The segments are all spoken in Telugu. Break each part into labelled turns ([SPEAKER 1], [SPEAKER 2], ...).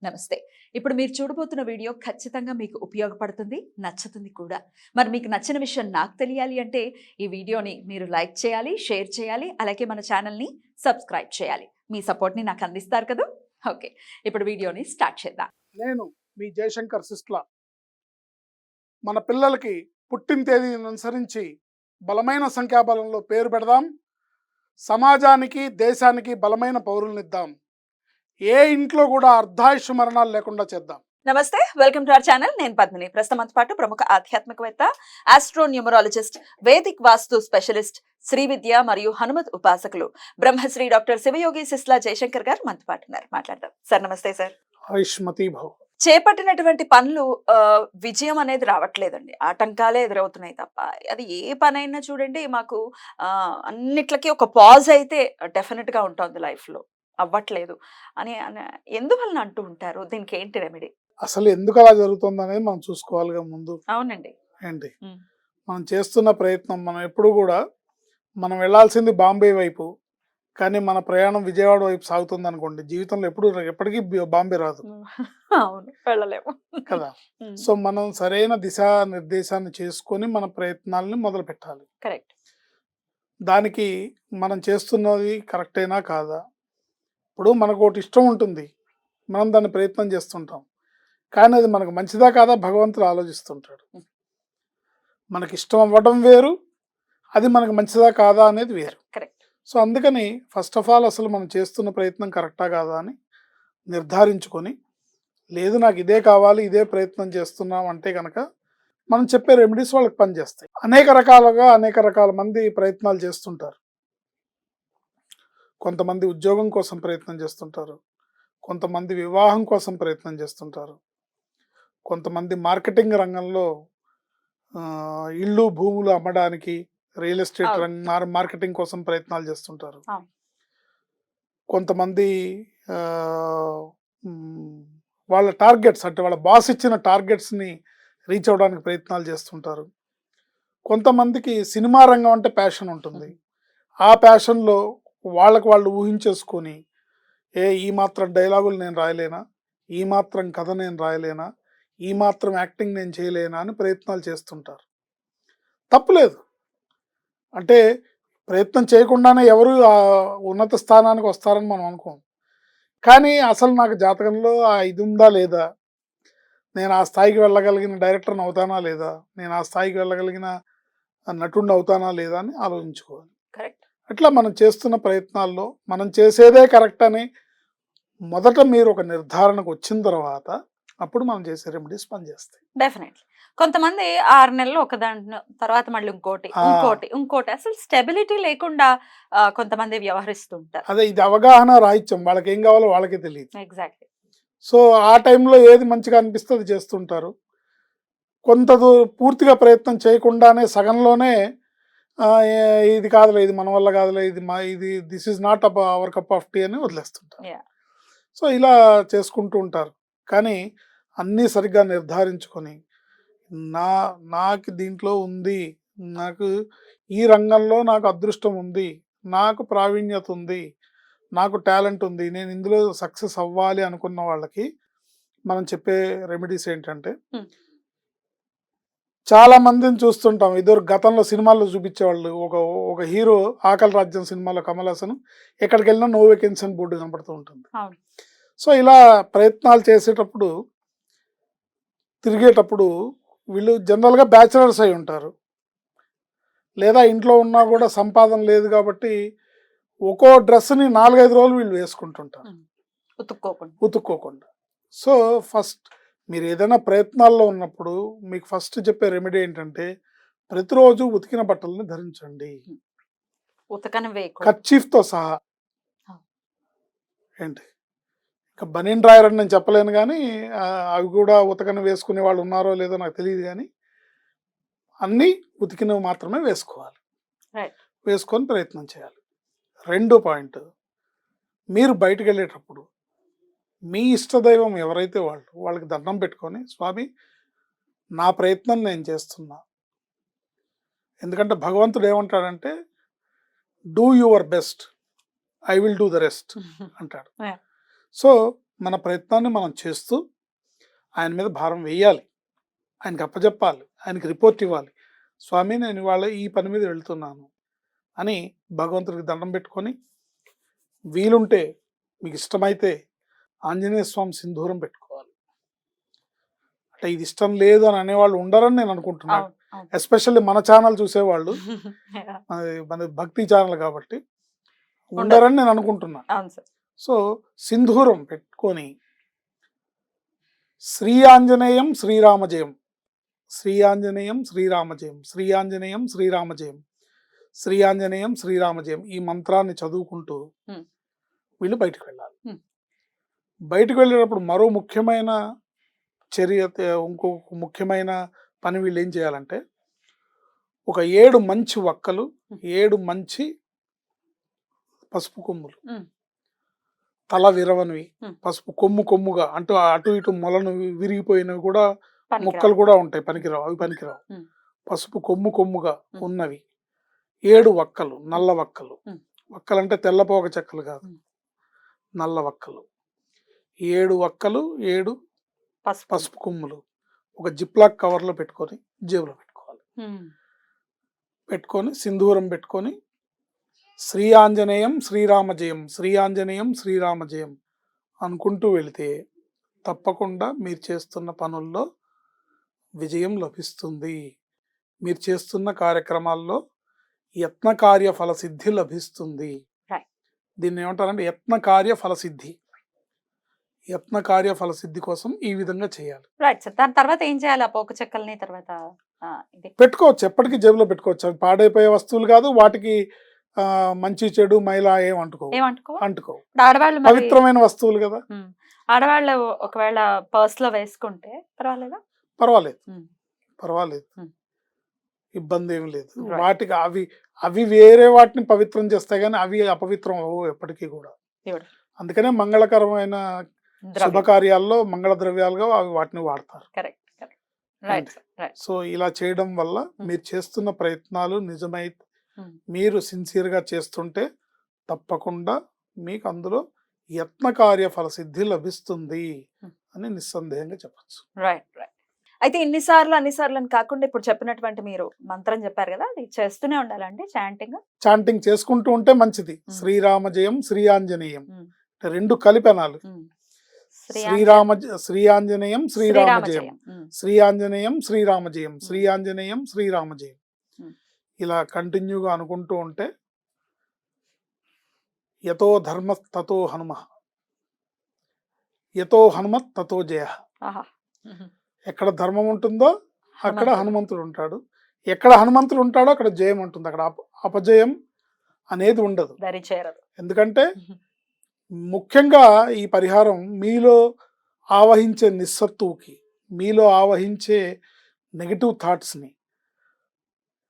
[SPEAKER 1] నమస్తే. ఇప్పుడు మీరు చూడబోతున్న వీడియో ఖచ్చితంగా మీకు ఉపయోగపడుతుంది, నచ్చుతుంది కూడా. మరి మీకు నచ్చిన విషయం నాకు తెలియాలి అంటే ఈ వీడియోని మీరు లైక్ చేయాలి, షేర్ చేయాలి, అలాగే మన ఛానల్ని సబ్స్క్రైబ్ చేయాలి. మీ సపోర్ట్ని నాకు అందిస్తారు కదా. ఓకే, ఇప్పుడు వీడియోని స్టార్ట్ చేద్దాం.
[SPEAKER 2] నేను మీ జయశంకర్ సిస్ట్లా. మన పిల్లలకి పుట్టిన తేదీని అనుసరించి బలమైన సంఖ్యాబలంలో పేరు పెడదాం. సమాజానికి దేశానికి బలమైన పౌరులనిద్దాం. ఏ ఇంట్లో కూడా అర్ధాయుష్ మరణాలు లేకుండా చేద్దాం.
[SPEAKER 1] నమస్తే, వెల్కమ్ టు అవర్ ఛానల్. నేను పద్మిని. ప్రస్తుతం పాటు ప్రముఖ ఆధ్యాత్మికవేత్త, ఆస్ట్రోన్యూమరాలజిస్ట్, వేదిక్ వాస్తు స్పెషలిస్ట్, శ్రీ విద్య మరియు హనుమత్ ఉపాసకులు బ్రహ్మశ్రీ డాక్టర్ శివయోగి సిస్లా జయశంకర్ గారు మనతో పాటు ఉన్నారు. మాట్లాడదాం. సార్ నమస్తే. సార్,
[SPEAKER 2] ఆయుష్మతి భవ.
[SPEAKER 1] చేపట్టినటువంటి పనులు విజయం అనేది రావట్లేదండి, ఆటంకాలే ఎదురవుతున్నాయి తప్ప. అది ఏ పనైనా చూడండి, మాకు అన్నిట్లకి ఒక పాజ్ అయితే డెఫినెట్ గా ఉంటుంది, లైఫ్ లో అవ్వట్లేదు అని ఎందువలన అంటూ ఉంటారు. దీనికి ఏంటి రెమెడీ?
[SPEAKER 2] అసలు ఎందుకు అలా జరుగుతుంది అనేది మనం చూసుకోవాలిగా ముందు.
[SPEAKER 1] అవునండి.
[SPEAKER 2] ఏంటి మనం చేస్తున్న ప్రయత్నం? మనం ఎప్పుడు కూడా మనం వెళ్ళాల్సింది బాంబే వైపు, కానీ మన ప్రయాణం విజయవాడ వైపు సాగుతుంది అనుకోండి, జీవితంలో ఎప్పటికీ బాంబే రాదు.
[SPEAKER 1] అవును, వెళ్ళలేము
[SPEAKER 2] కదా. సో మనం సరైన దిశా నిర్దేశాన్ని చేసుకొని మన ప్రయత్నాలని మొదలు పెట్టాలి.
[SPEAKER 1] కరెక్ట్.
[SPEAKER 2] దానికి మనం చేస్తున్నది కరెక్టేనా కాదా? ఇప్పుడు మనకు ఒకటి ఇష్టం ఉంటుంది, మనం దాన్ని ప్రయత్నం చేస్తుంటాం, కానీ అది మనకు మంచిదా కాదా భగవంతుడు ఆలోచిస్తుంటాడు. మనకి ఇష్టం అవ్వడం వేరు, అది మనకు మంచిదా కాదా అనేది వేరు.
[SPEAKER 1] కరెక్ట్.
[SPEAKER 2] సో అందుకని ఫస్ట్ ఆఫ్ ఆల్ అసలు మనం చేస్తున్న ప్రయత్నం కరెక్టా కాదా అని నిర్ధారించుకొని, లేదు నాకు ఇదే కావాలి, ఇదే ప్రయత్నం చేస్తున్నాం అంటే కనుక మనం చెప్పే రెమెడీస్ వాళ్ళకి పనిచేస్తాయి. అనేక రకాల మంది ప్రయత్నాలు చేస్తుంటారు. కొంతమంది ఉద్యోగం కోసం ప్రయత్నం చేస్తుంటారు, కొంతమంది వివాహం కోసం ప్రయత్నం చేస్తుంటారు, కొంతమంది మార్కెటింగ్ రంగంలో ఇళ్ళు భూములు అమ్మడానికి రియల్ ఎస్టేట్ మార్కెటింగ్ కోసం ప్రయత్నాలు చేస్తుంటారు, కొంతమంది వాళ్ళ టార్గెట్స్ అంటే వాళ్ళ బాస్ ఇచ్చిన టార్గెట్స్ని రీచ్ అవ్వడానికి ప్రయత్నాలు చేస్తుంటారు. కొంతమందికి సినిమా రంగం అంటే ప్యాషన్ ఉంటుంది, ఆ ప్యాషన్లో వాళ్ళకు వాళ్ళు ఊహించేసుకొని, ఈ మాత్రం డైలాగులు నేను రాయలేనా, ఈ మాత్రం కథ నేను రాయలేనా, ఈ మాత్రం యాక్టింగ్ నేను చేయలేనా అని ప్రయత్నాలు చేస్తుంటారు. తప్పులేదు, అంటే ప్రయత్నం చేయకుండానే ఎవరు ఉన్నత స్థానానికి వస్తారని మనం అనుకోం. కానీ అసలు నాకు జాతకంలో ఇది ఉందా లేదా, నేను ఆ స్థాయికి వెళ్ళగలిగిన డైరెక్టర్ని అవుతానా లేదా, నేను ఆ స్థాయికి వెళ్ళగలిగిన నటుడిని అవుతానా లేదా అని ఆలోచించుకోవాలి.
[SPEAKER 1] కరెక్ట్.
[SPEAKER 2] అట్లా మనం చేస్తున్న ప్రయత్నాల్లో మనం చేసేదే కరెక్ట్ అని మొదట మీరు ఒక నిర్ధారణకు వచ్చిన తర్వాత అప్పుడు మనం చేసే రెమెడీస్ పనిచేస్తాయి.
[SPEAKER 1] డెఫినెట్లీ. కొంతమంది 6 నెలలు ఒక దాంట్లో, తర్వాత మళ్ళీ ఇంకోటి అసలు స్టెబిలిటీ లేకుండా కొంతమంది వ్యవహరిస్తుంటారు.
[SPEAKER 2] అదే, ఇది అవగాహన రాహిత్యం. వాళ్ళకి ఏం కావాలో వాళ్ళకే తెలియదు.
[SPEAKER 1] ఎగ్జాక్ట్లీ.
[SPEAKER 2] సో ఆ టైంలో ఏది మంచిగా అనిపిస్తే అది చేస్తుంటారు. పూర్తిగా ప్రయత్నం చేయకుండానే సగంలోనే ఇది కాదులే, ఇది మన వల్ల కాదులే, this is not our cup of tea అని వదిలేస్తుంటారు. సో ఇలా చేసుకుంటూ ఉంటారు. కానీ అన్నీ సరిగ్గా నిర్ధారించుకొని, నాకు దీంట్లో ఉంది, నాకు ఈ రంగంలో నాకు అదృష్టం ఉంది, నాకు ప్రావీణ్యత ఉంది, నాకు టాలెంట్ ఉంది, నేను ఇందులో సక్సెస్ అవ్వాలి అనుకున్న వాళ్ళకి మనం చెప్పే రెమెడీస్ ఏంటంటే, చాలా మందిని చూస్తుంటాం. ఇదివరకు గతంలో సినిమాల్లో చూపించేవాళ్ళు, ఒక హీరో ఆకలి రాజ్యం సినిమాలో కమల్ హాసన్ ఎక్కడికి వెళ్ళినా నో వేకెన్సీ బోర్డు కనపడుతూ ఉంటుంది. సో ఇలా ప్రయత్నాలు చేసేటప్పుడు, తిరిగేటప్పుడు వీళ్ళు జనరల్గా బ్యాచిలర్స్ అయి ఉంటారు, లేదా ఇంట్లో ఉన్నా కూడా సంపాదన లేదు కాబట్టి ఒక్కో డ్రెస్ని 4-5 రోజులు వీళ్ళు వేసుకుంటుంటారు ఉతుక్కోకుండా. సో ఫస్ట్ మీరు ఏదైనా ప్రయత్నాల్లో ఉన్నప్పుడు మీకు ఫస్ట్ చెప్పే రెమెడీ ఏంటంటే, ప్రతిరోజు ఉతికిన బట్టలని ధరించండి, కర్చీఫ్తో సహా. ఏంటి ఇక బనీన్ డ్రాయర్ అని నేను చెప్పలేను, కానీ అవి కూడా ఉతకని వేసుకునే వాళ్ళు ఉన్నారో లేదో నాకు తెలియదు, కానీ అన్నీ ఉతికినవి మాత్రమే వేసుకోవాలి. వేసుకొని ప్రయత్నం చేయాలి. రెండో పాయింట్, మీరు బయటకు వెళ్ళేటప్పుడు మీ ఇష్టదైవం ఎవరైతే వాళ్ళకి దండం పెట్టుకొని, స్వామి నా ప్రయత్నం నేను చేస్తున్నా, ఎందుకంటే భగవంతుడు ఏమంటాడంటే, do your best, I will do the rest అంటాడు. సో మన ప్రయత్నాన్ని మనం చేస్తూ ఆయన మీద భారం వేయాలి, ఆయనకి అప్పచెప్పాలి, ఆయనకి రిపోర్ట్ ఇవ్వాలి. స్వామి నేను ఇవాళ ఈ పని మీద వెళ్తున్నాను అని భగవంతుడికి దండం పెట్టుకొని, వీలుంటే మీకు ఇష్టమైతే ఆంజనేయ స్వామి సింధూరం పెట్టుకోవాలి. అంటే ఇది ఇష్టం లేదు అని అనేవాళ్ళు ఉండరని నేను అనుకుంటున్నాను. ఎస్పెషల్లీ మన ఛానల్ చూసేవాళ్ళు, మన భక్తి ఛానల్ కాబట్టి ఉండరని నేను అనుకుంటున్నాను. సో సింధూరం పెట్టుకొని శ్రీ ఆంజనేయం శ్రీరామజయం, శ్రీ ఆంజనేయం శ్రీరామజయం, శ్రీ ఆంజనేయం శ్రీరామజయం, శ్రీ ఆంజనేయం శ్రీరామజయం ఈ మంత్రాన్ని చదువుకుంటూ వీళ్ళు బయటకు వెళ్ళాలి. బయటకు వెళ్ళేటప్పుడు మరో ముఖ్యమైన చర్య, ఇంకొక ముఖ్యమైన పని వీళ్ళు ఏం చేయాలంటే, ఒక 7 మంచి వక్కలు, 7 మంచి పసుపు కొమ్ములు, తల విరవనివి, పసుపు కొమ్ముగా అంటూ అటు ఇటు మొలను విరిగిపోయినవి కూడా మొక్కలు కూడా ఉంటాయి, పనికిరావు, అవి పనికిరావు. పసుపు కొమ్ముగా ఉన్నవి 7 వక్కలు, నల్ల వక్కలు. వక్కలంటే తెల్లపోక చెక్కలు కాదు, నల్ల వక్కలు. 7 వక్కలు, 7 పసుపు కొమ్ములు ఒక జిప్లాక్ కవర్లో పెట్టుకొని జేబులో పెట్టుకోవాలి. పెట్టుకొని సింధూరం పెట్టుకొని శ్రీ ఆంజనేయం శ్రీరామజయం, శ్రీ ఆంజనేయం శ్రీరామజయం అనుకుంటూ వెళితే తప్పకుండా మీరు చేస్తున్న పనుల్లో విజయం లభిస్తుంది. మీరు చేస్తున్న కార్యక్రమాల్లో యత్న కార్య ఫలసిద్ధి లభిస్తుంది. దీన్ని ఏమంటారంటే యత్న కార్య ఫలసిద్ధి. యత్న కార్య ఫలసిద్ధి కోసం ఈ విధంగా చేయాలి.
[SPEAKER 1] Right sir. దాని తర్వాత ఏం చేయాలి? ఆ పోక చెక్కల్ని తర్వాత
[SPEAKER 2] పెట్టుకోవచ్చు, ఎప్పటికీ జేబులో పెట్టుకోవచ్చు. అవి పాడైపోయే వస్తువులు కాదు, వాటికి మంచి చెడు మైలా ఏం అంటుకో పవిత్రమైన వస్తువులు కదా.
[SPEAKER 1] ఆడవాళ్ళు ఒకవేళ పర్స్ లో వేసుకుంటే
[SPEAKER 2] పర్వాలేదు, ఇబ్బంది ఏమి లేదు. వాటికి అవి వేరే వాటిని పవిత్రం చేస్తాయి కానీ అవి అపవిత్రం ఎప్పటికీ కూడా. అందుకనే మంగళకరమైన శుభకార్యాల్లో మంగళ ద్రవ్యాలుగా అవి వాటిని వాడతారు. సో ఇలా చేయడం వల్ల మీరు చేస్తున్న ప్రయత్నాలు నిజమై మీరు సిన్సియర్గా చేస్తుంటే తప్పకుండా మీకు అందులో యత్న కార్య ఫలసిద్ధి లభిస్తుంది అని నిస్సందేహంగా చెప్పచ్చు.
[SPEAKER 1] రైట్. అయితే అన్నిసార్లు అని కాకుండా ఇప్పుడు చెప్పినటువంటి మీరు మంత్రం చెప్పారు కదా, అది చేస్తూనే ఉండాలండి. చాంటింగ్
[SPEAKER 2] చేసుకుంటూ ఉంటే మంచిది. శ్రీరామజయం శ్రీ ఆంజనేయం 2 కలిపి అనాలి. శ్రీ ఆంజనేయం శ్రీరామజయం, శ్రీ ఆంజనేయం శ్రీరామజయం, శ్రీ ఆంజనేయం శ్రీరామజయం ఇలా కంటిన్యూగా అనుకుంటూ ఉంటే యతో ధర్మ తతో హనుమ, యతో హనుమత్ తతో జయ. ఎక్కడ ధర్మం ఉంటుందో అక్కడ హనుమంతుడు ఉంటాడు, ఎక్కడ హనుమంతుడు ఉంటాడో అక్కడ జయం ఉంటుంది. అక్కడ అపజయం అనేది ఉండదు. ఎందుకంటే ముఖ్యంగా ఈ పరిహారం మీలో ఆవహించే నిస్సత్తువుకి, మీలో ఆవహించే నెగటివ్ థాట్స్ని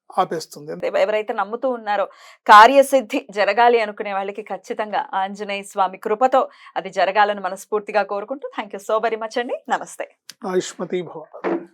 [SPEAKER 2] ఆపేస్తుంది.
[SPEAKER 1] ఎవరైతే నమ్ముతూ ఉన్నారో కార్యసిద్ధి జరగాలి అనుకునే వాళ్ళకి ఖచ్చితంగా ఆంజనేయ స్వామి కృపతో అది జరగాలని మనస్ఫూర్తిగా కోరుకుంటూ thank you so very much అండి. నమస్తే.
[SPEAKER 2] ఆయుష్మతి భవ.